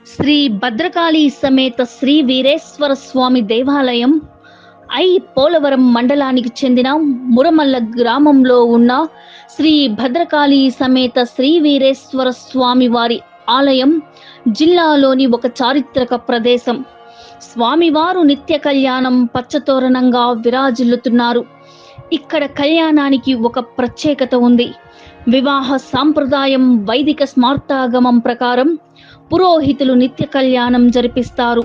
శ్రీ భద్రకాళి సమేత శ్రీ వీరేశ్వర స్వామి దేవాలయం పోలవరం మండలానికి చెందిన మురమల్ల గ్రామంలో ఉన్న శ్రీ భద్రకాళి సమేత శ్రీ వీరేశ్వర స్వామి వారి ఆలయం జిల్లాలోని ఒక చారిత్రక ప్రదేశం. స్వామివారు నిత్య కళ్యాణం పచ్చతోరణంగా విరాజిల్లుతున్నారు. ఇక్కడ కళ్యాణానికి ఒక ప్రత్యేకత ఉంది. వివాహ సాంప్రదాయం వైదిక స్మార్తాగమం ప్రకారం పురోహితులు నిత్య కళ్యాణం జరిపిస్తారు.